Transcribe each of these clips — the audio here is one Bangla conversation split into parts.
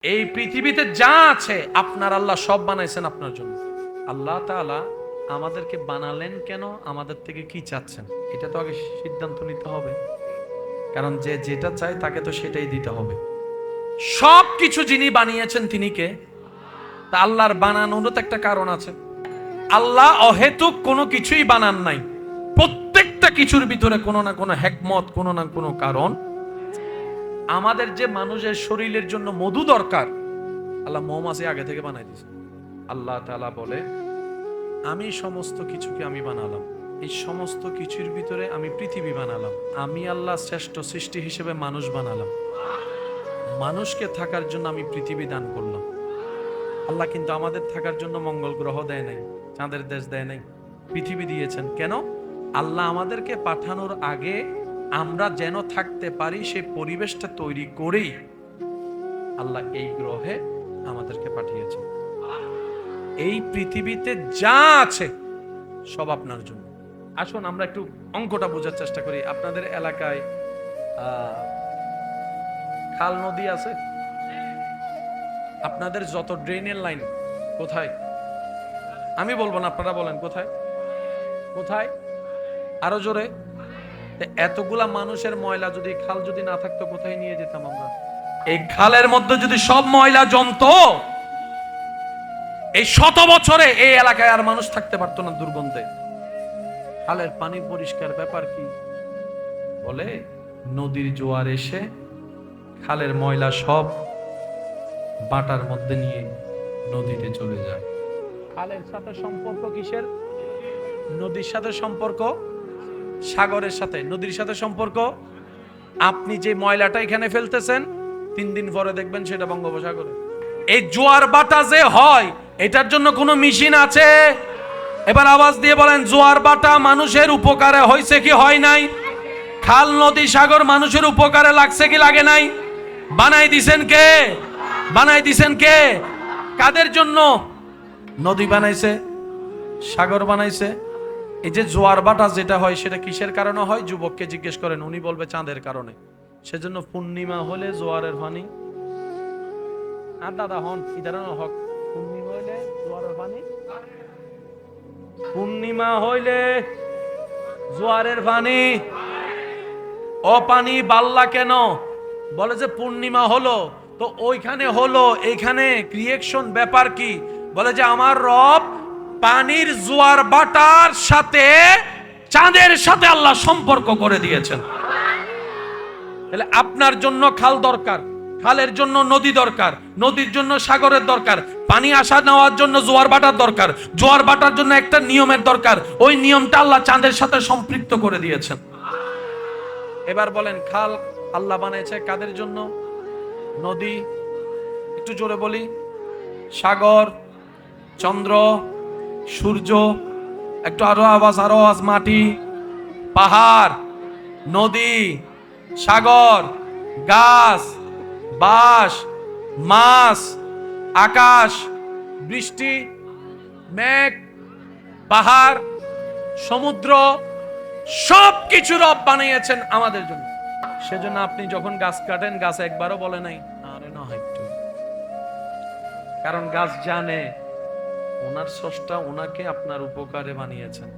এই পৃথিবীতে যা আছে আপনার আল্লাহ সব বানাইছেন আপনার জন্য। আল্লাহ তাআলা আমাদেরকে বানালেন কেন, আমাদের থেকে কি চাচ্ছেন, এটা তো আগে সিদ্ধান্ত নিতে হবে। কারণ যে যেটা চায় তাকে তো সেটাই দিতে হবে। সব কিছু যিনি বানিয়েছেন তিনি কে? তা আল্লাহর বানানোরও তো একটা কারণ আছে। আল্লাহ অহেতুক কোনো কিছুই বানান নাই। প্রত্যেকটা কিছুর ভিতরে কোনো না কোনো হিকমত, কোনো না কোনো কারণ। আমাদের যে মানুষের শরীরের জন্য মধু দরকার, আল্লাহ মৌমাছি আগে থেকে বানাই দিয়েছে। আল্লাহ তাআলা বলে, আমি সমস্ত কিছুকে আমি বানালাম, এই সমস্ত কিছুর ভিতরে আমি পৃথিবী বানালাম, আমি আল্লাহ শ্রেষ্ঠ সৃষ্টি হিসেবে মানুষ বানালাম, মানুষকে থাকার জন্য আমি পৃথিবী দান করলাম। আল্লাহ কিন্তু আমাদের থাকার জন্য মঙ্গল গ্রহ দেয় নাই, চাঁদের দেশ দেয় নাই, পৃথিবী দিয়েছেন। কেন? আল্লাহ আমাদেরকে পাঠানোর আগে আমরা যেন থাকতে পারি সেই পরিবেশটা তৈরি করেই আল্লাহ এই গ্রহে আমাদেরকে পাঠিয়েছেন। এই পৃথিবীতে যা আছে সব আপনার জন্য। আসুন আমরা একটু অঙ্কটা বোঝার চেষ্টা করি। আপনাদের এলাকায় খাল নদী আছে? আপনাদের যত ড্রেনের লাইন কোথায়? আমি বলবো না, আপনারা বলেন কোথায় কোথায়? আরো জোরে। এতগুলা মানুষের ময়লা যদি খাল যদি না থাকতো কোথায় নিয়ে যেতাম আমরা? এই খালের মধ্যে যদি সব ময়লা জমতো, এই 100 বছরে এই এলাকায় আর মানুষ থাকতে পারতো না দুর্গন্ধে। খালের পানি পরিষ্কার ব্যাপার কি? বলে নদীর জোয়ার এসে খালের ময়লা সব বাটার মধ্যে নিয়ে নদীতে চলে যায়। খালের সাথে সম্পর্ক কিসের? নদীর সাথে সম্পর্ক সাগরের সাথে, নদীর সাথে সম্পর্ক। আপনি যে ময়লাটা এখানে ফেলতেছেন 3 দিন পরে দেখবেন সেটা বঙ্গোপসাগরে। এই জোয়ার বাটা যে হয় এটার জন্য কোনো মেশিন আছে? এবার আওয়াজ দিয়ে বলেন, জোয়ার বাটা মানুষের উপকারে হয়েছে কি হয় নাই? খাল নদী সাগর মানুষের উপকারে লাগছে কি লাগে নাই? বানাই দিছেন কে? বানাই দিছেন কে? কাদের জন্য? নদী বানাইছে, সাগর বানাইছে। এই যে জোয়ার বাটা যেটা হয় সেটা কিসের কারণে হয়? যুবককে জিজ্ঞেস করেন, উনি বলবে চাঁদের কারণে। সেজন্য পূর্ণিমা হলে জোয়ারের পানি। আর দাদা হন ইদারান হক, পূর্ণিমা হইলে জোয়ারের পানি, পূর্ণিমা হইলে জোয়ারের পানি। ও পানি বাল্লা কেন? বলে যে পূর্ণিমা হলো তো ওইখানে হলো, এইখানে ক্রিয়েশন ব্যাপার কি? বলে যে আমার রব পানির জোয়ার বাটার সাথে চাঁদের সাথে আল্লাহ সম্পর্ক করে দিয়েছেন। তাহলে আপনার জন্য খাল দরকার, খালের জন্য নদী দরকার, নদীর জন্য সাগরের দরকার, পানি আসা নেওয়ার জন্য জোয়ার বাটার দরকার, জোয়ার বাটার জন্য একটা নিয়মের দরকার, ওই নিয়মটা আল্লাহ চাঁদের সাথে সম্পৃক্ত করে দিয়েছেন। এবার বলেন, খাল আল্লাহ বানিয়েছে কাদের জন্য? নদী, একটু জোরে বলি, সাগর, চন্দ্র, সূর্য, একটু আরো আওয়াজ, মাটি, পাহাড়, নদী, সাগর, গাছ, বাঁশ, মাছ, আকাশ, বৃষ্টি, মেঘ, পাহাড়, সমুদ্র, সব কিছু রব বানিয়েছেন আমাদের জন্য। সেজন্য আপনি যখন গাছ কাটেন, গাছ একবারও বলে নাই আরে না একটু, কারণ গাছ জানে ওনার স্রষ্টা ওনাকে আপনার উপকারে বানিয়েছেন।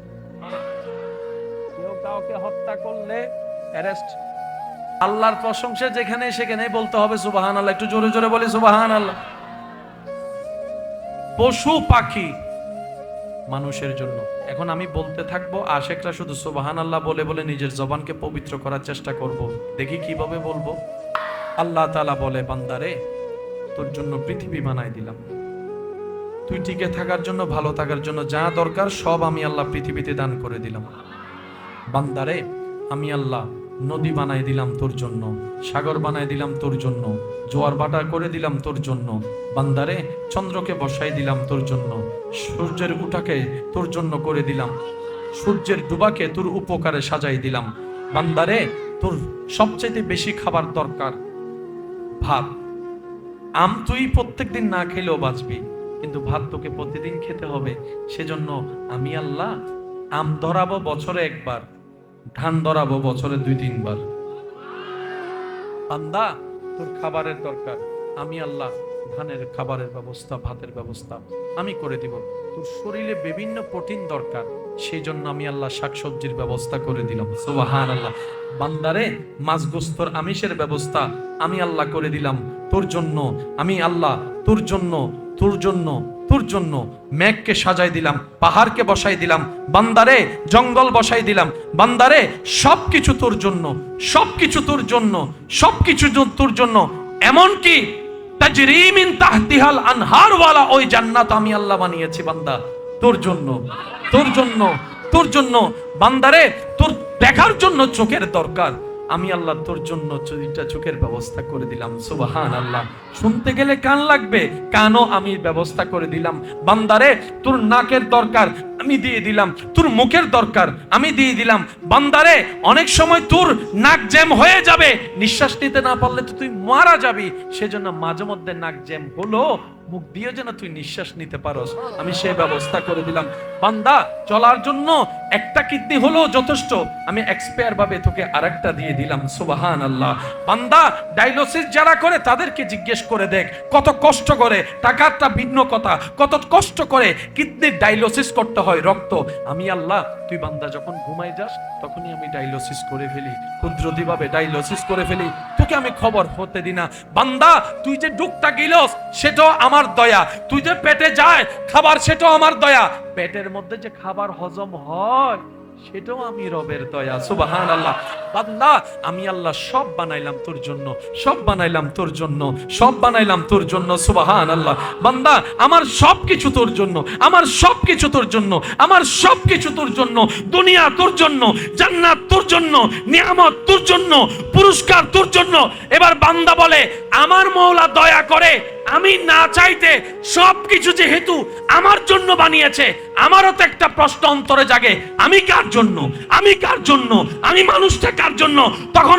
কেউ কাউকে হত্যা করলে অ্যারেস্ট। আল্লাহর প্রশংসা যেখানে সেখানে বলতে হবে সুবহানাল্লাহ। একটু জোরে জোরে বলি সুবহানাল্লাহ। পশু পাখি মানুষের জন্য। এখন আমি বলতে থাকবো, আশেকরা শুধু সুবহানাল্লাহ বলে বলে নিজের জবানকে পবিত্র করার চেষ্টা করব। দেখি কিভাবে বলবো। আল্লাহ তাআলা বলে, বান্দারে তোর জন্য পৃথিবী বানাই দিলাম, তুই টিকে থাকার জন্য, ভালো থাকার জন্য যা দরকার সব আমি আল্লাহ পৃথিবীতে দান করে দিলাম। বান্দারে আমি আল্লাহ নদী বানাই দিলাম তোর জন্য, সাগর বানাই দিলাম তোর জন্য, জোয়ার বাটা করে দিলাম তোর জন্য। বান্দারে চন্দ্রকে বসাই দিলাম তোর জন্য, সূর্যের উঠাকে তোর জন্য করে দিলাম, সূর্যের ডুবাকে তোর উপকারে সাজাই দিলাম। বান্দারে তোর সবচাইতে বেশি খাবার দরকার ভাত। আম তুই প্রত্যেকদিন না খেলেও বাঁচবি, কিন্তু ভাত তোকে প্রতিদিন খেতে হবে। সেজন্য আমি আল্লাহ আম ধরাবো বছরে একবার, ধান ধরাবো বছরে 2-3 বার। বান্দা তোর খাবারের দরকার, আমি আল্লাহ ধানের খাবারের ব্যবস্থা, ভাতের ব্যবস্থা আমি করে দিব। তোর শরীরে বিভিন্ন প্রোটিন দরকার, সেই জন্য আমি আল্লাহ শাকসবজির ব্যবস্থা করে দিলাম। সুবহানাল্লাহ। বান্দারে মাছ গোস্তর আমিষের ব্যবস্থা আমি আল্লাহ করে দিলাম তোর জন্য। আমি আল্লাহ তোর জন্য তোর জন্য তোর জন্য মেঘকে সাজাই দিলাম, পাহাড়কে বসাই দিলাম, বান্দারে জঙ্গল বসাই দিলাম, বান্দারে সবকিছু তোর জন্য, সবকিছু তোর জন্য, সবকিছু তোর জন্য। এমনকি তাজরি মিন তাহতিহাল আনহার ওয়ালা ওই জান্নাত আমি আল্লাহ বানিয়েছি বান্দা তোর জন্য, তোর জন্য, তোর জন্য। বান্দারে তোর দেখার জন্য চোখের দরকার, আমি আল্লাহ তোর জন্য দুইটা চোখের ব্যবস্থা করে দিলাম। সুবহানাল্লাহ। শুনতে গেলে কান লাগবে, কানও আমি ব্যবস্থা করে দিলাম। বান্দারে তোর নাকের দরকার আমি দিয়ে দিলাম, তোর মুখের দরকার আমি দিয়ে দিলাম। বান্দারে অনেক সময় তোর নাক জ্যাম হয়ে যাবে, নিঃশ্বাস নিতে না পারলে তো তুই মারা যাবি, সেজন্য মাঝে মধ্যে নাক জ্যাম হলো, মুখ দিয়ে যেন তুই নিঃশ্বাস নিতে পারস, আমি সেই ব্যবস্থা করে দিলাম। বান্দা চলার জন্য একটা কিডনি হলো যথেষ্ট, আমি এক্সপায়ার ভাবে তোকে আরেকটা দিয়ে দিলাম। সুবহানাল্লাহ। বান্দা ডায়ালিসিস যারা করে তাদেরকে জিজ্ঞেস করে দেখ কত কষ্ট করে, টাকাটা ভিন্ন কথা, কত কষ্ট করে কিডনির ডায়ালিসিস করতে হয় রক্ত। আমি আল্লাহ তুই বান্দা যখন ঘুমাই যাস তখনই আমি ডায়ালিসিস করে ফেলি, কুদরতি ভাবে ডায়ালিসিস করে ফেলি, তোকে আমি খবর হতে দিই না। বান্দা তুই যে ডুকটা গিলস সেটাও আমার দয়া, তুই যে পেটে যায় খাবার সেটাও আমার দয়া, পেটের মধ্যে যে খাবার হজম হয় সেটাও আমি রবের দয়া। সুবহানাল্লাহ। বান্দা আমি আল্লাহ সব বানাইলাম তোর জন্য, সব বানাইলাম তোর জন্য, সব বানাইলাম তোর জন্য। সুবহানাল্লাহ। বান্দা আমার সবকিছু তোর জন্য, আমার সবকিছু তোর জন্য, আমার সবকিছু তোর জন্য। দুনিয়া তোর জন্য, জান্নাত তোর জন্য, নিয়ামত তোর জন্য, পুরস্কার তোর জন্য। এবার বান্দা বলে আমার মওলা দয়া করে আমি না চাইতে সবকিছু যেহেতু আমার জন্য বানিয়েছে, আমারও তো একটা প্রশ্ন অন্তরে জাগে, আমি কার জন্য, আমি কার জন্য, আমি মানুষটা কার জন্য? তখন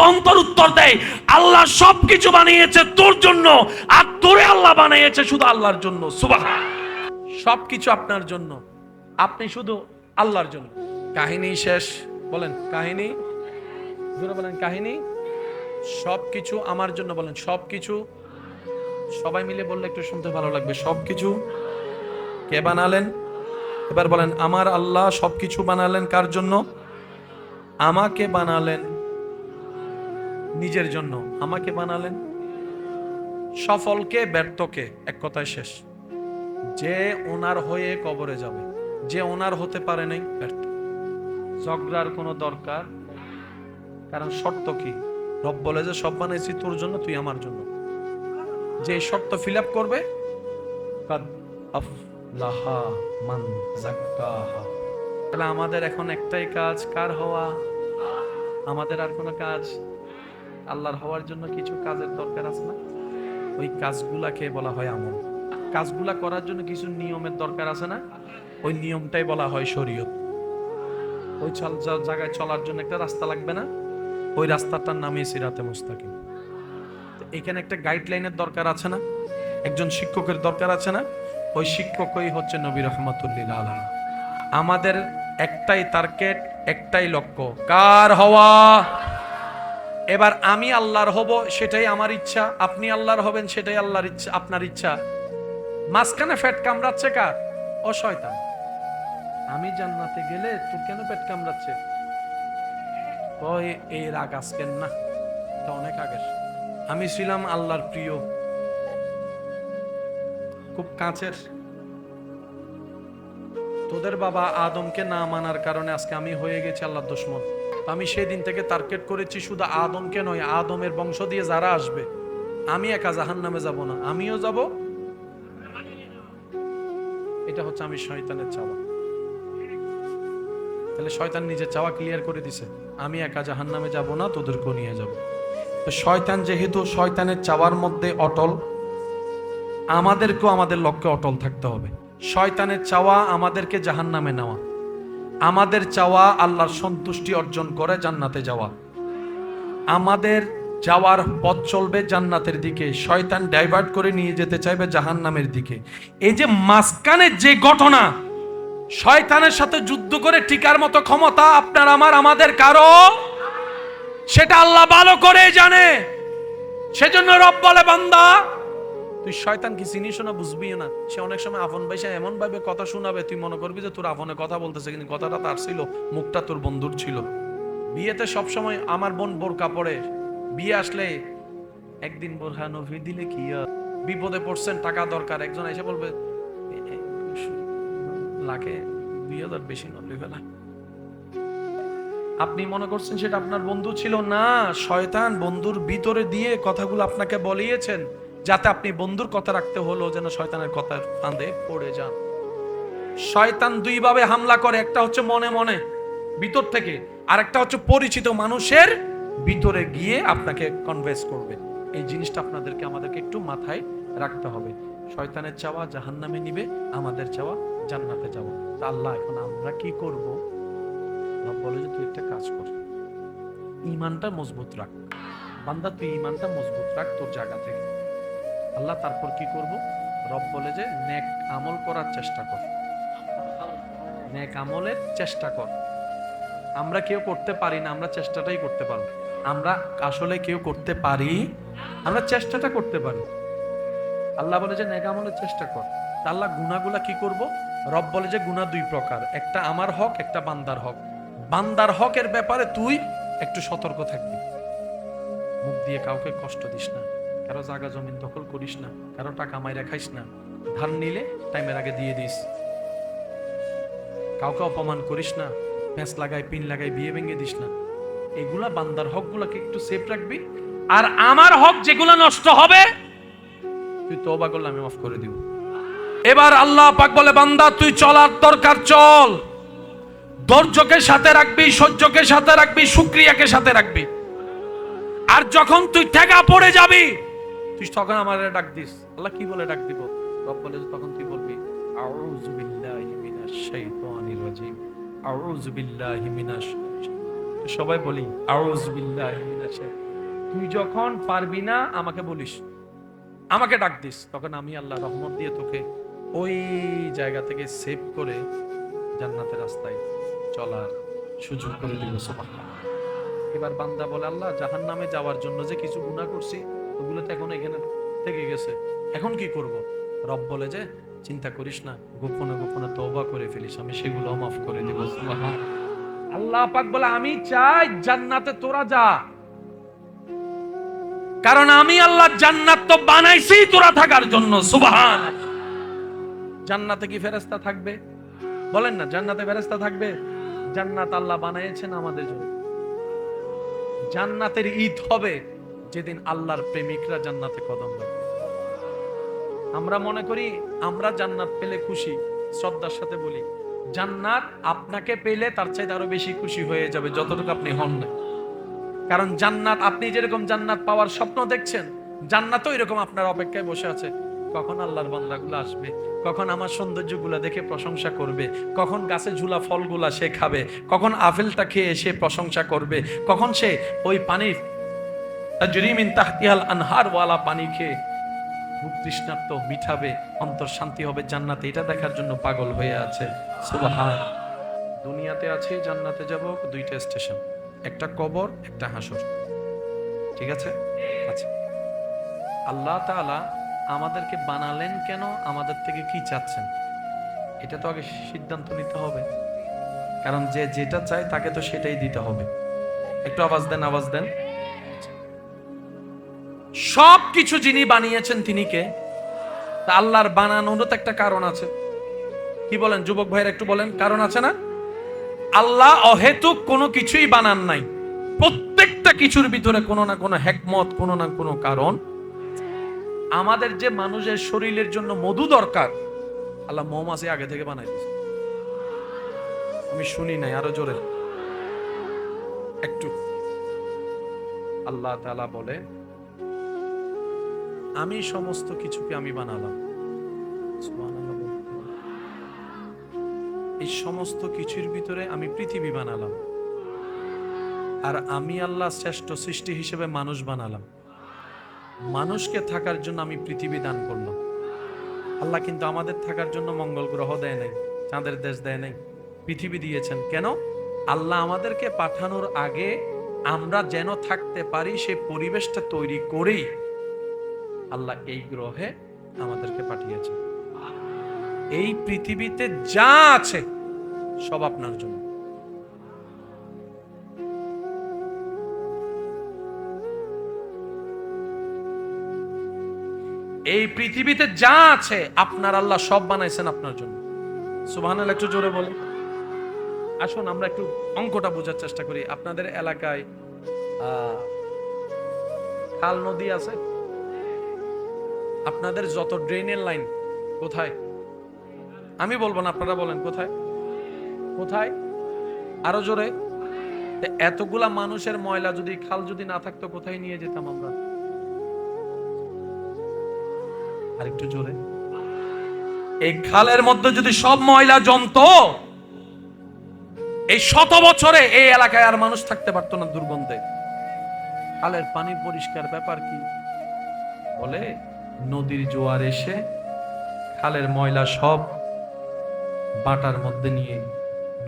অন্তর উত্তর দেয় আল্লাহ সবকিছু বানিয়েছে তোর জন্য, আর তোরে আল্লাহ বানিয়েছে শুধু আল্লাহর জন্য। সুবহান। সবকিছু আপনার জন্য, আপনি শুধু আল্লাহর জন্য। কাহিনী শেষ। বলেন কাহিনী, জোরে বলেন কাহিনী। সবকিছু আমার জন্য, বলেন সবকিছু। সবাই মিলে বললে একটু শুনতে ভালো লাগবে। সবকিছু কে বানালেন? এবার বলেন আমার আল্লাহ সবকিছু বানালেন কার জন্য? আমাকে বানালেন নিজের জন্য, আমাকে বানালেন। সফলকে ব্যর্থকে এক কথায় শেষ। যে ওনার হয়ে কবরে যাবে, যে ওনার হতে পারে নাই ব্যর্থ। ঝগড়ার কোনো দরকার, কারণ শর্ত কি? রব বলে যে সব বানাইছি তোর জন্য, তুই আমার জন্য। যে শর্ত ফিল আপ করবে কাদ আফলাহা মান যাক্কাহা। তাহলে আমাদের এখন একটাই কাজ, কার হওয়া? আমাদের আর কোনো কাজ? আল্লাহর হওয়ার জন্য কিছু কাজের দরকার আছে না? ওই কাজগুলাকে বলা হয় আমল। কাজগুলা করার জন্য কিছু নিয়মের দরকার আছে না? ওই নিয়মটাই বলা হয় শরীয়ত। ওই জায়গায় চলার জন্য একটা রাস্তা লাগবে না? ওই রাস্তাটার নামই সিরাতে মুস্তাকিম। এখানে একটা গাইডলাইনের দরকার আছে না? একজন শিক্ষকের দরকার আছে না? ওই শিক্ষকই হচ্ছে নবী রাহমাতুল্লিল আলামিন। আমাদের একটাই টার্গেট, একটাই লক্ষ্য, কার হওয়া? এবার আমি আল্লাহর হব সেটাই আমার ইচ্ছা, আপনি আল্লাহর হবেন সেটাই আল্লাহর ইচ্ছা, আপনার ইচ্ছা। মাঝখানে পেট কামড়াচ্ছে কার? ও শয়তান। আমি জান্নাতে গেলে তোর কেন পেট কামড়াচ্ছে? ওই এই রাগ আজকের না, এটা অনেক আগের। আমি ছিলাম আল্লাহর প্রিয়, খুব কাছের। তোদের বাবা আদমকে না মানার কারণে আজকে আমি হয়ে গেছি আল্লাহর দুশমন। আমি সেই দিন থেকে টার্গেট করেছি শুধু আদমকে নয়, আদমের বংশ দিয়ে যারা আসবে, আমি একা জাহান্নামে যাব না, আমিও যাব। এটা হচ্ছে আমি শয়তানের চাওয়া। তাহলে শয়তান নিজের চাওয়া ক্লিয়ার করে দিছে, আমি একা জাহান্নামে যাব না, তোদেরকেও নিয়ে যাব। তো শয়তান যেহেতু শয়তানের চাওয়ার মধ্যে অটল, আমাদেরকেও আমাদের লক্ষ্যে অটল থাকতে হবে। শয়তানের চাওয়া আমাদেরকে জাহান্নামে নেওয়া, আমাদের চাওয়া আল্লাহর সন্তুষ্টি অর্জন করে জান্নাতে যাওয়া। আমাদের যাওয়ার পথ চলবে জান্নাতের দিকে, শয়তান ডাইভার্ট করে নিয়ে যেতে চাইবে জাহান্নামের দিকে। এই যে মাঝখানের যে ঘটনা, শয়তানের সাথে যুদ্ধ করে টিকার মতো ক্ষমতা আপনার আমার আমাদের কারো, সেটা আল্লাহ ভালো করে জানে। সেজন্য রব বলে বান্দা তুই শয়তান কি চিনিস না, বুঝবি না। সে অনেক সময় আপন ভাইসা এমন ভাবে কথা শোনাবে, তুই মনে করবি যে তোর আপনে কথা বলতেছে, কিন্তু কথাটা তার ছিল, মুখটা তোর বন্ধুর ছিল। বিয়েতে সব সময় আমার বোন বোরকা পরে, বিয়ে আসলে একদিন বোরখা নভি দিলে কি বিপদে পড়ছেন, টাকা দরকার, একজন এসে বলবে লাখে 2000 বেশি নলে ফেলা। আপনি মনে করছেন সেটা আপনার বন্ধু ছিল না, শয়তান বন্ধুর ভিতরে দিয়ে কথাগুলো আপনাকে বলিয়েছেন, যাতে আপনি বন্ধুর কথা রাখতে হলো যেন শয়তানের কথার ফাঁদে পড়ে যান। শয়তান দুই ভাবে হামলা করে, একটা হচ্ছে মনে মনে ভিতর থেকে, আর একটা হচ্ছে পরিচিত মানুষের ভিতরে গিয়ে আপনাকে কনভিন্স করবে। এই জিনিসটা আমাদেরকে একটু মাথায় রাখতে হবে। শয়তানের চাওয়া জাহান্নামে নিবে, আমাদের চাওয়া জান্নাতে যাওয়া। তা আল্লাহ এখন আমরা কি করব? বলে যে তুই একটা কাজ কর, ঈমানটা মজবুত রাখ বান্দা, তুই ঈমানটা মজবুত রাখ তোর জায়গা থেকে। আল্লাহ তারপর কি করব? রব বলে যে নেক আমল করার চেষ্টা কর, নেক আমলের চেষ্টা কর। আমরা কেউ করতে পারি না, আমরা চেষ্টাটাই করতে পারবো। আমরা আসলে কেউ করতে পারি, আমরা চেষ্টাটা করতে পারি। আল্লাহ বলে যে নেক আমলের চেষ্টা কর। আল্লাহ গুনাহগুলা কি করব? রব বলে যে গুনাহ দুই প্রকার, একটা আমার হক, একটা বান্দার হক। বান্দার হকের ব্যাপারে তুই একটু সতর্ক থাকবি, মুখ দিয়ে কাউকে কষ্ট দিস না, কারো জায়গা জমিন দখল করিস না, কারো টাকা মাইরা খাইস না, ধার নিলে টাইমের আগে দিয়ে দিস, কাউকে অপমান করিস না, প্যাঁচ লাগাই পিন লাগাই বিয়ে ভেঙে দিস না। এগুলা বান্দার হক গুলাকে একটু সেফ রাখবি। আর আমার হক যেগুলা নষ্ট হবে তুই তওবা করলে আমি মাফ করে দিব। এবার আল্লাহ পাক বলে বান্দা তুই চলার দরকার চল, ধৈর্যকে সাথে রাখবি, সহ্যকে সাথে রাখবি, শুকরিয়াকে সাথে রাখবি। আর যখন তুই ঠেকা পড়ে যাবি তুই তখন আমারে ডাক দিস। আল্লাহ কি বলে ডাক দিব? রব বলে তখন তুই বলবি আউযু বিল্লাহি মিনাশ শাইতানির রাজিম, আউযু বিল্লাহি মিনাশ। সবাই বলি আউযু বিল্লাহি মিনাশ। তুই যখন পারবি না আমাকে বলিস, আমাকে ডাক দিস, তখন আমি আল্লাহ রহমত দিয়ে তোকে ওই জায়গা থেকে সেভ করে জান্নাতের রাস্তায় চলার সুযোগ করে দিব। সুবহানাল্লাহ। এবার বান্দা বলে আল্লাহ জাহান্নামে যাওয়ার জন্য যে কিছু গুনাহ করছি ওগুলো তো এখন এখানে থেকে গেছে, এখন কি করব? রব বলে যে চিন্তা করিস না, গোপনে গোপনে তওবা করে ফেলিস, আমি সেগুলো মাফ করে দেব। সুবহানাল্লাহ। আল্লাহ পাক বলে আমি চাই জান্নাতে তোরা যা, কারণ আমি আল্লাহ জান্নাত তো বানাইছি তোরা থাকার জন্য। সুবহানাল্লাহ। জান্নাতে কি ফেরেশতা থাকবে? বলেন না, জান্নাতে ফেরেশতা থাকবে? জান্নাত আল্লাহ বানাইছেন আমাদের জন্য। জান্নাতের ঈদ হবে যেদিন আল্লাহর প্রেমিকরা জান্নাতে কদম রাখবে। আমরা মনে করি আমরা জান্নাত পেলে খুশি, শ্রদ্ধার সাথে বলি জান্নাত আপনাকে পেলে তার চাইতে আরো বেশি খুশি হয়ে যাবে যতটুকু আপনি হন না। কারণ জান্নাত, আপনি যেরকম জান্নাত পাওয়ার স্বপ্ন দেখছেন, জান্নাতও এরকম আপনার অপেক্ষায় বসে আছে। কখন আল্লাহর বান্দাগুলো আসবে, কখন আমার সৌন্দর্যগুলো দেখে প্রশংসা করবে, কখন গাছে ঝুলা ফলগুলা সে খাবে, কখন আপেলটা খেয়ে সে প্রশংসা করবে, কখন সে ওই পানির তাজরি মিন তাহতিহাল আনহার ওয়ালা পানি খেয়ে বুক তৃষ্ণার্ত মিঠাবে, অন্তর শান্তি হবে জান্নাতে। এটা দেখার জন্য পাগল হয়ে আছে। সুবহান। দুনিয়াতে আছে জান্নাতে যাব দুইটা স্টেশন, একটা কবর, একটা হাসর। ঠিক আছে? আচ্ছা, আল্লাহ তাআলা আমাদেরকে বানালেন কেন, আমাদের থেকে কি চাচ্ছেন, এটা তো আগে সিদ্ধান্ত নিতে হবে। কারণ যে যেটা চায় তাকে তো সেটাই দিতে হবে। একটু আওয়াজ দেন, আওয়াজ দেন। সব কিছু যিনি বানিয়েছেন তিনি কে? তা আল্লাহর বানানোরও তো একটা কারণ আছে। কি বলেন যুবক ভাইরা, একটু বলেন, কারণ আছে না? আল্লাহ অহেতুক কোনো কিছুই বানান নাই। প্রত্যেকটা কিছুর ভিতরে কোনো না কোনো হিকমত, কোনো না কোনো কারণ। আমাদের যে মানুষের শরীরের জন্য মধু দরকার, আল্লাহ মৌমাছি আগে থেকে বানাই দিয়েছে। আমি শুনি নাই, আরো জোরে একটু। আল্লাহ তাআলা বলে আমি সমস্ত কিছুকে আমি বানালাম। সুবহানাল্লাহ। এই সমস্ত কিছুর ভিতরে আমি পৃথিবী বানালাম, আর আমি আল্লাহ শ্রেষ্ঠ সৃষ্টি হিসেবে মানুষ বানালাম। মানুষকে থাকার জন্য আমি পৃথিবী দান করলাম। আল্লাহ কিন্তু আমাদের থাকার জন্য মঙ্গল গ্রহ দেয় নাই, চাঁদের দেশ দেয় নাই, পৃথিবী দিয়েছেন। কেন? আল্লাহ আমাদেরকে পাঠানোর আগে আমরা যেন থাকতে পারি সেই পরিবেশটা তৈরি করেই আল্লাহ এই গ্রহে আমাদেরকে পাঠিয়েছেন। এই পৃথিবীতে যা আছে সব আপনার জন্য। এই পৃথিবীতে যা আছে আপনার আল্লাহ সব বানাইছেন আপনার জন্য। সুবহানাল্লাহ একটু জোরে বলে। আসুন আমরা একটু অঙ্কটা বোঝার চেষ্টা করি। আপনাদের এলাকায় খাল নদী আছে? আপনাদের যত ড্রেনের লাইন কোথায়? আমি বলবো না, আপনারা বলেন কোথায় কোথায়? আরো জোরে। এতগুলা মানুষের ময়লা যদি খাল যদি না থাকতো কোথায় নিয়ে যেতাম আমরা? আরেকটু জোরে। এই খালের মধ্যে যদি সব ময়লা জমতো, এই 100 বছরে এই এলাকায় আর মানুষ থাকতে পারতো না দুর্গন্ধে। খালের পানি পরিষ্কার ব্যাপার কি? বলে নদীর জোয়ার এসে খালের ময়লা সব বাটার মধ্যে নিয়ে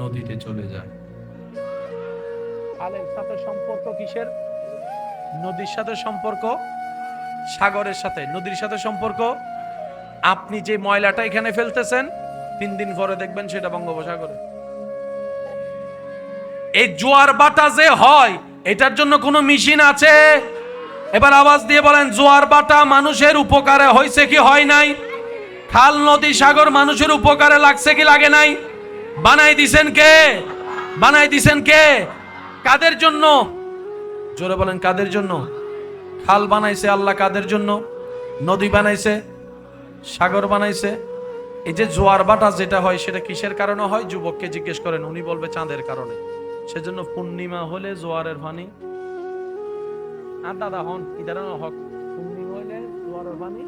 নদীতে চলে যায়। খালের সাথে সম্পর্ক কিসের? নদীর সাথে সম্পর্ক সাগরের সাথে, নদীর সাথে সম্পর্ক। আপনি যে ময়লাটা এখানে ফেলতেছেন 3 দিন পরে দেখবেন সেটা বঙ্গোপসাগরে। এই জোয়ার বাটা যে হয় এটার জন্য কোনো মেশিন আছে? এবার আওয়াজ দিয়ে বলেন, জোয়ার বাটা মানুষের উপকারে হয়েছে কি হয় নাই? খাল নদী সাগর মানুষের উপকারে লাগছে কি লাগে নাই? বানাই দিছেন কে? বানাই দিছেন কে? কাদের জন্য? জোরে বলেন কাদের জন্য? খাল বানাইছে আল্লাহ কাদের জন্য? নদী বানাইছে, সাগর বানাইছে। এই যে জোয়ার বাটা যেটা হয় সেটা কিসের কারণে হয়? যুবককে জিজ্ঞেস করেন, উনি বলবে চাঁদের কারণে। সেজন্য পূর্ণিমা হলে জোয়ারের পানি। আর দাদা হন ইদার হক, পূর্ণিমা হলে জোয়ারের পানি।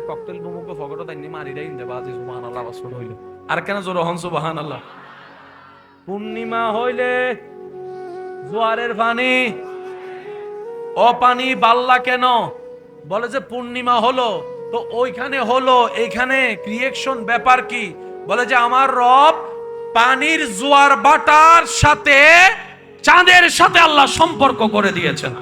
ককটেল বুমুকে ফগটো তাইনি মারি দেই দে বাজি সুবহানাল্লাহ বাসুর হইলে। আর কেন জোরে হন সুবহানাল্লাহ। পূর্ণিমা হইলে জোয়ারের পানি। ও পানি বাল্লা কেন? বলে যে পূর্ণিমা হলো তো ওইখানে হলো, এইখানে ক্রিয়েশন ব্যাপার কি? বলে যে আমার রব পানির জোয়ার বাটার সাথে চাঁদের সাথে আল্লাহ সম্পর্ক করে দিয়েছেন।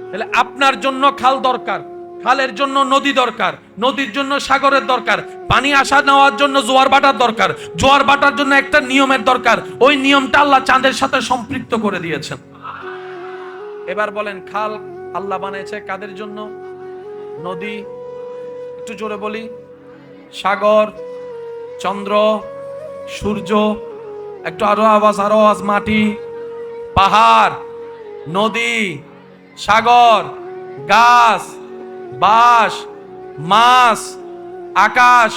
তাহলে আপনার জন্য খাল দরকার, খালের জন্য নদী দরকার, নদীর জন্য সাগরের দরকার, পানি আসা নেওয়ার জন্য জোয়ার বাটার দরকার, জোয়ার বাটার জন্য একটা নিয়মের দরকার। ওই নিয়মটা আল্লাহ চাঁদের সাথে সম্পৃক্ত করে দিয়েছেন। এবার বলেন খাল আল্লাহ বানিয়েছে কাদের জন্য? নদী, একটু জোরে বলি, সাগর, চন্দ্র, সূর্য, একটু আরো আওয়াজ, মাটি, পাহাড়, নদী, সাগর, গাছ, বাঁশ, মাছ, আকাশ,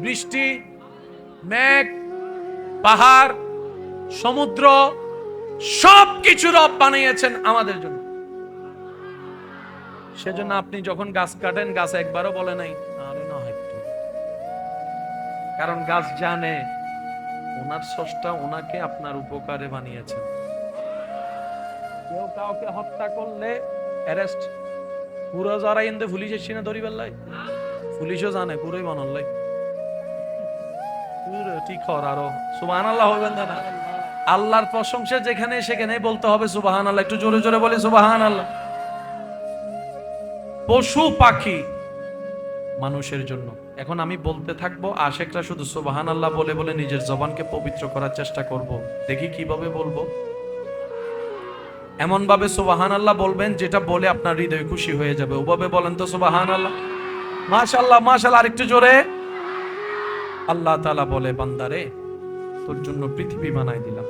বৃষ্টি, মেঘ, পাহাড়, সমুদ্র, সবকিছু রব বানিয়েছেন আমাদের জন্য। সেজন্য আপনি যখন গাছ কাটেন গাছ একবারও বলে নাই আরে না একটু, কারণ গাছ জানে ওনার স্রষ্টা ওনাকে আপনার উপকারে বানিয়েছেন। কেউ কাউকে হত্যা করলে অ্যারেস্ট, পুরো যারা ইন্দে পুলিশ এসে না ধরিবার লাই, পুলিশও জানে পুরোই বানাল্লাই ঠিক হর। আরো সুবহানাল্লাহ হইবেন না? আল্লাহর প্রশংসা যেখানে সেখানে বলতে হবে সুবহানাল্লাহ। একটু জোরে জোরে বলি সুবহানাল্লাহ। পশু পাখি মানুষের জন্য। এখন আমি বলতে থাকবো, আশেকরা শুধু সুবহানাল্লাহ বলে বলে নিজের জবানকে পবিত্র করার চেষ্টা করব। দেখি কিভাবে বলবো। এমন ভাবে সুবহানাল্লাহ বলবেন যেটা বলে আপনার হৃদয় খুশি হয়ে যাবে। ওভাবে বলেন তো সুবহানাল্লাহ। মাশাআল্লাহ মাশাআল্লাহ। আরেকটু জোরে। আল্লাহ তাআলা বলে, বান্দারে তোর জন্য পৃথিবী বানাই দিলাম,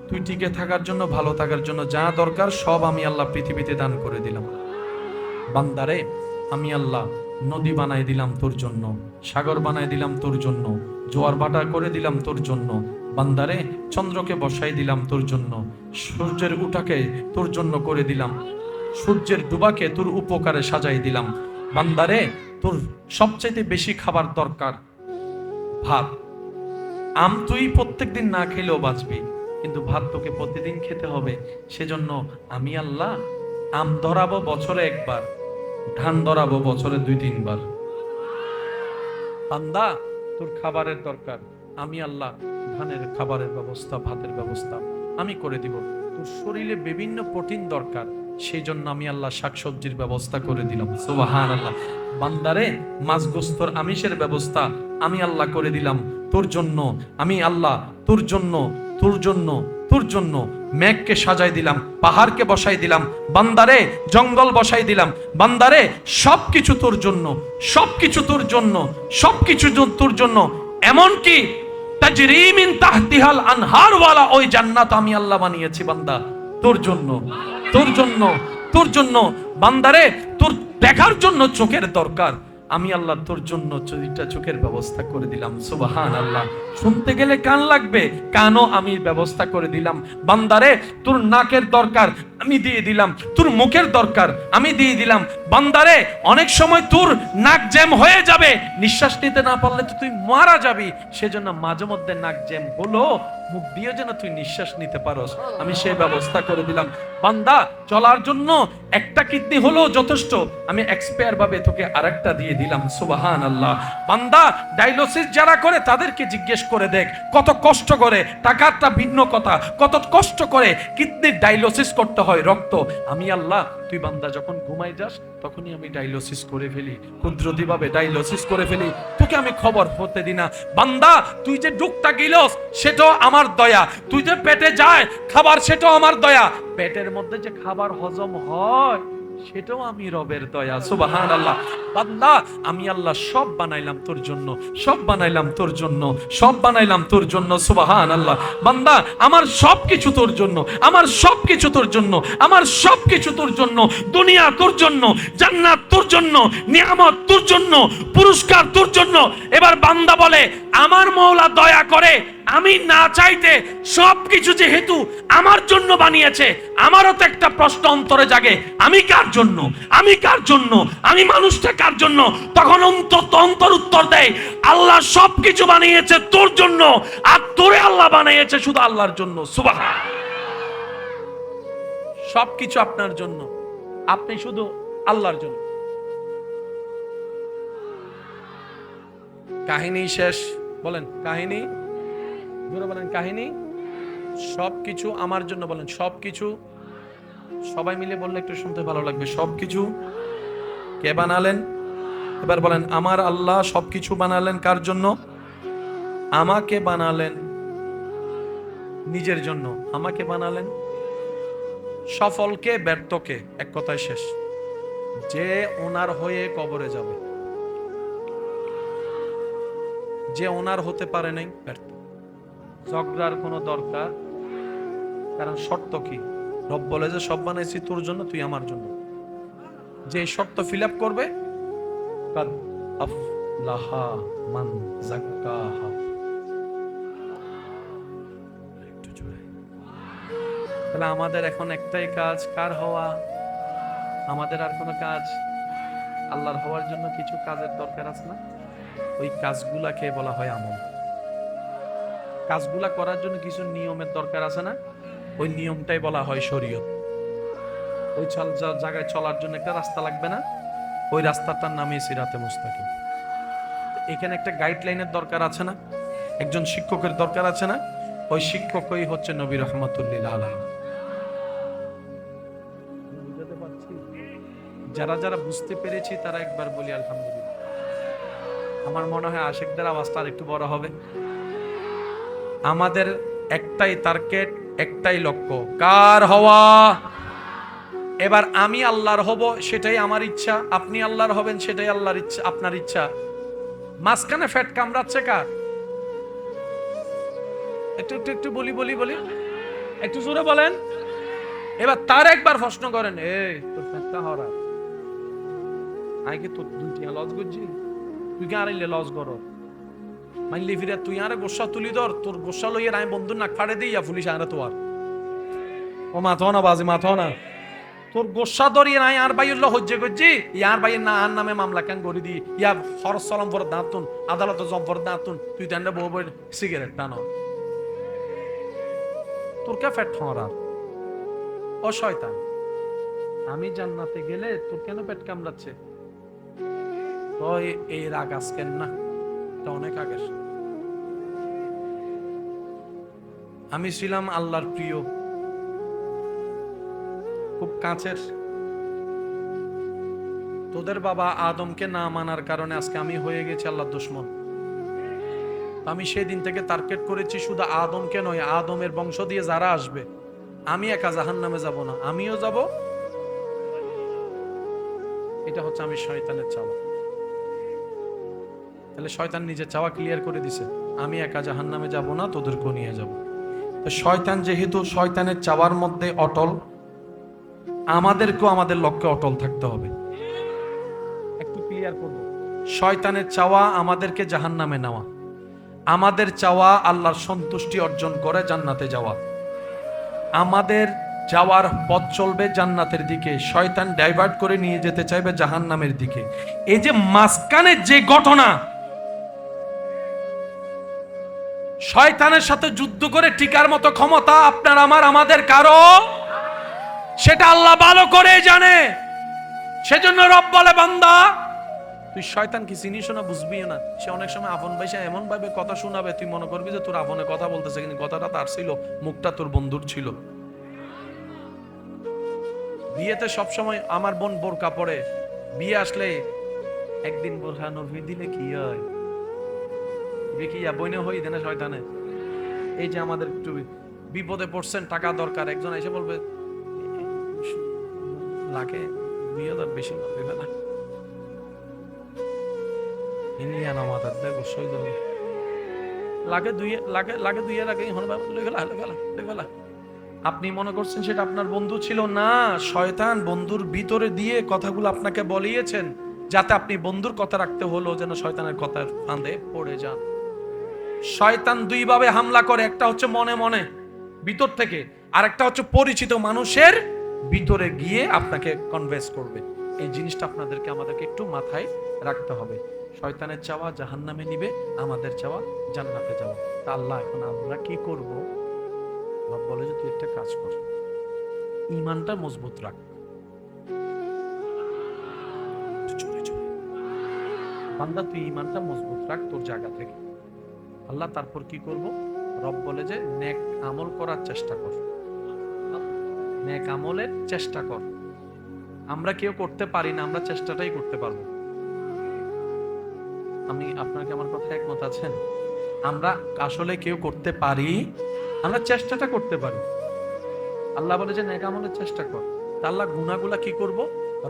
তুই টিকে থাকার জন্য, ভালো থাকার জন্য যা দরকার সব আমি আল্লাহ পৃথিবীতে দান করে দিলাম। বান্দারে আমি আল্লাহ নদী বানাই দিলাম তোর জন্য, সাগর বানাই দিলাম তোর জন্য, জোয়ার বাটা করে দিলাম তোর জন্য। বান্দারে চন্দ্রকে বসাই দিলাম তোর জন্য, সূর্যের উঠাকে তোর জন্য করে দিলাম, সূর্যের ডুবাকে তোর উপকারে সাজাই দিলাম। বান্দারে তোর সবচাইতে বেশি খাবার দরকার ভাত। আম তুই প্রত্যেকদিন না খেলেও বাঁচবি, কিন্তু ভাত তোকে প্রতিদিন খেতে হবে। সেজন্য আমি আল্লাহ আম ধরাবো বছরে একবার, ধান ধরাবো বছরে 2-3 বার। বান্দা তোর খাবারের দরকার, আমি আল্লাহ ধানের খাবারের ব্যবস্থা, ভাতের ব্যবস্থা আমি করে দিব। তোর শরীরে বিভিন্ন প্রোটিন দরকার, সেই জন্য আমি আল্লাহ শাকসবজির ব্যবস্থা করে দিলাম। সুবহানাল্লাহ। বান্দারে মাছ গোস্তর আমিষের ব্যবস্থা আমি আল্লাহ করে দিলাম তোর জন্য। আমি আল্লাহ তোর জন্য তোর জন্য তোর জন্য মেঘকে সাজাই দিলাম, পাহাড়কে বসাই দিলাম, বান্দারে জঙ্গল বসাই দিলাম, বান্দারে সবকিছু তোর জন্য, সবকিছু তোর জন্য, সবকিছু তোর জন্য। এমনকি তাজরি মিন তাহতিহাল আনহার ওয়ালা ওই জান্নাত আমি আল্লাহ বানিয়েছি বান্দা তোর জন্য, তোর জন্য, তোর জন্য। বান্দারে তোর দেখার জন্য চোখের দরকার, আমি আল্লাহ তোর জন্য দুইটা চোখের ব্যবস্থা করে দিলাম। সুবহানাল্লাহ। শুনতে গেলে কান লাগবে, কানও আমি ব্যবস্থা করে দিলাম। বান্দারে তোর নাকের দরকার আমি দিয়ে দিলাম, তোর মুখের দরকার আমি দিয়ে দিলাম। বান্দারে অনেক সময় তোর নাক জ্যাম হয়ে যাবে, নিঃশ্বাস নিতে না পারলে তো তুই মারা যাবি, সেজন্য মাঝে মধ্যে নাক জ্যাম হলো, মুখ দিয়ে যেন তুই নিঃশ্বাস নিতে পারস, আমি সেই ব্যবস্থা করে দিলাম। বান্দা চলার জন্য একটা কিডনি হলো যথেষ্ট, আমি এক্সপায়ার ভাবে তোকে আরেকটা দিয়ে দিলাম। সুবহানাল্লাহ। বান্দা ডায়ালিসিস যারা করে তাদেরকে জিজ্ঞেস করে দেখ কত কষ্ট করে, টাকাটা ভিন্ন কথা, কত কষ্ট করে কিডনির ডায়ালিসিস করতে হয় রক্ত। আমি আল্লাহ তুই বান্দা যখন ঘুমাই যাস তখনই আমি ডায়ালিসিস করে ফেলি, কুদরতি ভাবে ডায়ালিসিস করে ফেলি, তোকে আমি খবর হতে দিই না। বান্দা তুই যে ডুকটা গিলস সেটাও আমার দয়া, তুই যে পেটে যায় খাবার সেটাও আমার দয়া, পেটের মধ্যে যে খাবার হজম হয় সেটাও আমি রবের দয়া। সুবহানাল্লাহ। বান্দা আমি আল্লাহ সব বানাইলাম তোর জন্য, সব বানাইলাম তোর জন্য, সব বানাইলাম তোর জন্য। সুবহানাল্লাহ। বান্দা আমার সবকিছু তোর জন্য, আমার সবকিছু তোর জন্য, আমার সবকিছু তোর জন্য। দুনিয়া তোর জন্য, জান্নাত তোর জন্য, নিয়ামত তোর জন্য, পুরস্কার তোর জন্য। এবার বান্দা বলে আমার মওলা দয়া করে আমি না চাইতে সবকিছু যেহেতু আমার জন্য বানিয়েছে, আমারও তো একটা প্রশ্ন অন্তরে জাগে, আমি কার জন্য, আমি কার জন্য, আমি মানুষটা কার জন্য? তখন অন্তর উত্তর দেয় আল্লাহ সবকিছু বানিয়েছে তোর জন্য, আর তোরে আল্লাহ বানিয়েছে শুধু আল্লাহর জন্য। সুবহান। সবকিছু আপনার জন্য, আপনি শুধু আল্লাহর জন্য। কাহিনী শেষ। বলেন কাহিনী, বলেন কাহিনী। সবকিছু আমার জন্য, বলেন সবকিছু। সবাই মিলে বললে একটু শুনতে ভালো লাগবে। সবকিছু কে বানালেন? এবার বলেন আমার আল্লাহ সবকিছু বানালেন কার জন্য? আমাকে বানালেন নিজের জন্য, আমাকে বানালেন। সফলকে ব্যর্থকে এক কথায় শেষ, যে ওনার হয়ে কবরে যাবে, যে ওনার হতে পারে নাই ব্যর্থ। ঝগড়ার কোনো দরকার, কারণ শর্ত কি? রব বলে যে সব বানাইছি তোর জন্য, তুই আমার জন্য। যে শর্ত ফিল আপ করবে কাদ আফলাহা মান যাক্কাহা। একটু জোরে। তাহলে আমাদের এখন একটাই কাজ, কার হওয়া? আমাদের আর কোনো কাজ? আল্লাহর হওয়ার জন্য কিছু কাজের দরকার আছে না? ওই কাজগুলাকে বলা হয় আমল। কাজগুলা করার জন্য কিছু নিয়মের দরকার আছে না? ওই নিয়মটাই বলা হয় শরীয়ত। ওই জায়গায় চলার জন্য একটা রাস্তা লাগবে না? ওই রাস্তাটার নামই সিরাতে মুস্তাকিম। এখানে একটা গাইডলাইনের দরকার আছে না? একজন শিক্ষকের দরকার আছে না? ওই শিক্ষকই হচ্ছে নবী রহমাতুল্লিল আলাইহি। বুঝতে পারছি? যারা যারা বুঝতে পেরেছি তারা একবার বলি আলহামদুলিল্লাহ। আমার মনে হয় আশিকদের আওয়াজটা আর একটু বড় হবে। আমাদের একটাই টার্গেট, একটাই লক্ষ্য, কার হওয়া? এবার আমি আল্লাহর হব সেটাই আমার ইচ্ছা, আপনি আল্লাহর হবেন সেটাই আল্লাহর ইচ্ছা, আপনার ইচ্ছা। মাঝখানে ফ্যাট কামড়াচ্ছে কার? একটু একটু একটু বলি বলি বলি, একটু জোরে বলেন। এবার তার একবার প্রশ্ন করেন, এই তোর ফ্যাটটা হরা আই কি তোর দুইটা লজ করছি, তুই কি আড়াইলে লজ কর মাইলি ফিরে তুই আরে গোসা তুলি ধর, তোর গোসা লইয়ে আমি বন্ধুর নাক ফাড়ে দিই পুলিশ আরে তোর ও মাথা না বাজে মাথা না, তোর গোসা ধরিয়ে নাই আর বাইল্য হজ্জে করছি ইয়ার বাইয়ের না আর নামে মামলা কেন করে দি ইয়া খরচ সলম ভর দাঁতুন আদালত জম ভর দাঁতুন তুই তেন বউ বই সিগারেট টানো, তোর কে ফ্যাট ঠরা ও শয়তান। আমি জান্নাতে গেলে তোর কেন পেট কামড়াচ্ছে? তো এই রাগ আজকের না, এটা অনেক আগের। আমি ছিলাম আল্লাহর প্রিয়, খুব কাছের। তোদের বাবা আদমকে না মানার কারণে আজকে আমি হয়ে গেছি আল্লাহর দুশমন। আমি সেদিন থেকে টার্গেট করেছি শুধু আদমকে নয়, আদমের বংশ দিয়ে যারা আসবে, আমি একা জাহান্নামে যাব না, আমিও যাব। এটা হচ্ছে আমি শয়তানের চাওয়া। তাহলে শয়তান নিজের চাওয়া ক্লিয়ার করে দিছে, আমি একা জাহান্নামে যাব না, তোদেরকেও নিয়ে যাব। তো শয়তান যেহেতু শয়তানের চাওয়ার মধ্যে অটল, আমাদেরকেও আমাদের লক্ষ্যে অটল থাকতে হবে। একটু ক্লিয়ার করব, শয়তানের চাওয়া আমাদেরকে জাহান্নামে নেওয়া, আমাদের চাওয়া আল্লাহর সন্তুষ্টি অর্জন করে জান্নাতে যাওয়া। আমাদের যাওয়ার পথ চলবে জান্নাতের দিকে, শয়তান ডাইভার্ট করে নিয়ে যেতে চাইবে জাহান্নামের দিকে। এই যে মাঝখানের যে ঘটনা, শয়তানের সাথে যুদ্ধ করে টিকার মতো ক্ষমতা আপনার আমার আমাদের কারো, সেটা আল্লাহ ভালো করে জানে। সেজন্য রব বলে, বান্দা তুই শয়তানকে চিনিস না, বুঝবিও না। সে অনেক সময় আপন ভাইসা এমন ভাবে কথা শোনাবে, তুই মনে করবি যে তোর আপনে কথা বলতেছে, কিন্তু কথাটা তার ছিল, মুখটা তোর বন্ধুর ছিল। বিয়েতে সবসময় আমার বোন বোরকা পরে, বিয়ে আসলে একদিন বোরকা নভি দিলে কি হয়, দেখিয়া বইনে হই দেনা শয়তানে। এই যে আমাদের একটু বিপদে পড়ছেন, টাকা দরকার, একজন এসে বলবে লাখে 2000 বেশি লাগবে না, আপনি মনে করছেন সেটা আপনার বন্ধু ছিল না, শয়তান বন্ধুর ভিতরে দিয়ে কথাগুলো আপনাকে বলিয়েছেন, যাতে আপনি বন্ধুর কথা রাখতে হলো যেন শয়তানের কথার ফাঁদে পড়ে যান। শয়তান দুই ভাবে হামলা করে, একটা হচ্ছে মনে মনে ভিতর থেকে, আর একটা হচ্ছে পরিচিত মানুষের ভিতরে গিয়ে আপনাকে কনভিন্স করবে। এই জিনিসটা আপনাদেরকে আমাদেরকে একটু মাথায় রাখতে হবে। শয়তানের চাওয়া জাহান্নামে নিবে, আমাদের চাওয়া জান্নাতে যাওয়া। তা আল্লাহ এখন আমরা কি করব? রব বলে যে তুই একটা কাজ কর, ঈমানটা মজবুত রাখ। বান্দা তুই ঈমানটা মজবুত রাখ তোর জায়গা থেকে। আল্লাহ তারপর কি করব? রব বলে যে নেক আমল করার চেষ্টা কর, নেক আমলের চেষ্টা কর। আমরা কেউ করতে পারি না, আমরা চেষ্টাটাই করতে পারবো। আমি আপনাকে আমার কথা একমত আছেন? আমরা আসলে কেউ করতে পারি, আমরা চেষ্টাটা করতে পারি। আল্লাহ বলে যে নেক আমলের চেষ্টা কর। তা আল্লাহ গুনাহগুলা কি করব?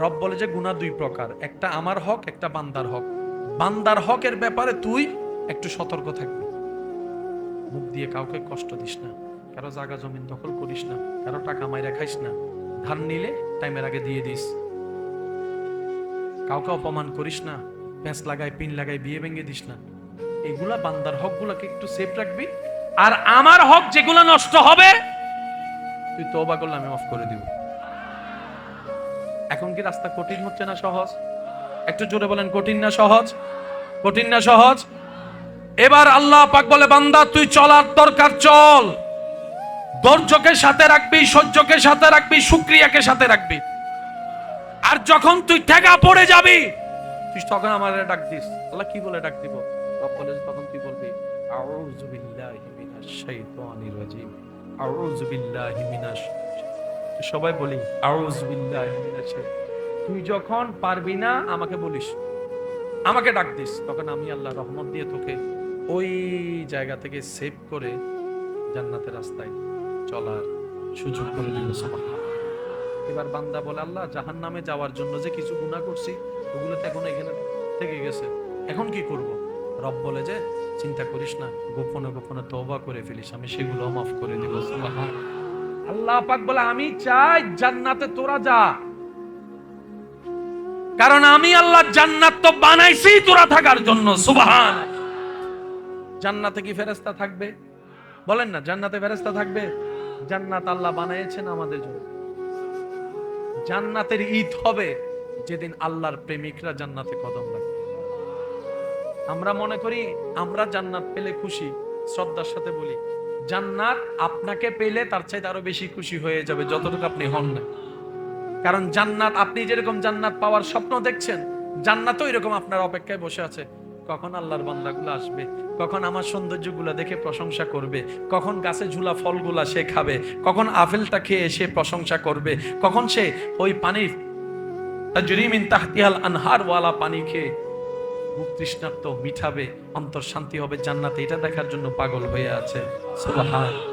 রব বলে যে গুনাহ দুই প্রকার, একটা আমার হক, একটা বান্দার হক। বান্দার হকের ব্যাপারে তুই একটু সতর্ক থাকবি, মুখ দিয়ে কাউকে কষ্ট দিস না, কারো জায়গা জমিন দখল করিস না, কারো টাকা মাইরা খাইস না, ধার নিলে টাইমের আগে দিয়ে দিস, কাউকে অপমান করিস না, প্যাঁচ লাগাই পিন লাগাই বিয়ে ভেঙে দিস না। এগুলা বান্দার হক গুলাকে একটু সেফ রাখবি। আর আমার হক যেগুলা নষ্ট হবে তুই তওবা করলে আমি মাফ করে দিব। এখন কি রাস্তা কঠিন হচ্ছে না সহজ? একটু জোরে বলেন, কঠিন না সহজ? কঠিন না সহজ? এবার আল্লাহ পাক বলে, বান্দা তুই চলার দরকার চল, ধৈর্যকে সাথে রাখবি, সহ্যকে সাথে রাখবি, শুকরিয়াকে সাথে রাখবি। আর যখন তুই ঠেকা পড়ে যাবি, তুই তখন আমারে ডাক দিস। আল্লাহ কি বলে ডাক দিব? রব বলে তখন তুই বলবি আউযু বিল্লাহি মিনাশ শাইতানির রাজিম, আউযু বিল্লাহি মিনাশ। সবাই বলি আউযু বিল্লাহি মিনাশ। তুই যখন পারবি না আমাকে বলিস, আমাকে ডাক দিস, তখন আমি আল্লাহ রহমত দিয়ে তোকে ওই জায়গা থেকে সেভ করে জান্নাতের রাস্তায় চলার সুযোগ করে দিব। সুবহানাল্লাহ। এবার বান্দা বলে, আল্লাহ জাহান্নামে যাওয়ার জন্য যে কিছু গুনাহ করছি ওগুলো তো এখন এখানে থেকে গেছে, এখন কি করব? রব বলে যে চিন্তা করিস না, গোপনে গোপনে তওবা করে ফেলিস, আমি সেগুলো মাফ করে দিব। সুবহানাল্লাহ। আল্লাহ পাক বলে আমি চাই জান্নাতে তোরা যা, কারণ আমি আল্লাহ জান্নাত তো বানাইছি তোরা থাকার জন্য। সুবহানাল্লাহ। জান্নাতে কি ফেরেশতা থাকবে? বলেন না, জান্নাতে ফেরেশতা থাকবে? জান্নাত আল্লাহ বানাইছেন আমাদের জন্য। জান্নাতের ঈদ হবে যেদিন আল্লাহর প্রেমিকরা জান্নাতে কদম রাখবে। আমরা মনে করি আমরা জান্নাত পেলে খুশি। শ্রদ্ধার সাথে বলি, জান্নাত আপনাকে পেলে তার চাইতে আরো বেশি খুশি হয়ে যাবে যতটুকু আপনি হন না। কারণ জান্নাত, আপনি যেরকম জান্নাত পাওয়ার স্বপ্ন দেখছেন, জান্নাতও এরকম আপনার অপেক্ষায় বসে আছে, কখন আল্লাহর বান্দাগুলো আসবে। কখন আমার সৌন্দর্যগুলা দেখে প্রশংসা করবে, কখন গাছে ঝুলা ফলগুলা সে খাবে, কখন আপেলটা খেয়ে সে প্রশংসা করবে, কখন সে ওই পানির তাজরি মিন তাহতিহাল আনহার ওয়ালা পানি খেয়ে বুক তৃষ্ণার্ত মিঠাবে, অন্তর শান্তি হবে জান্নাতে, এটা দেখার জন্য পাগল হয়ে আছে। সুবহান।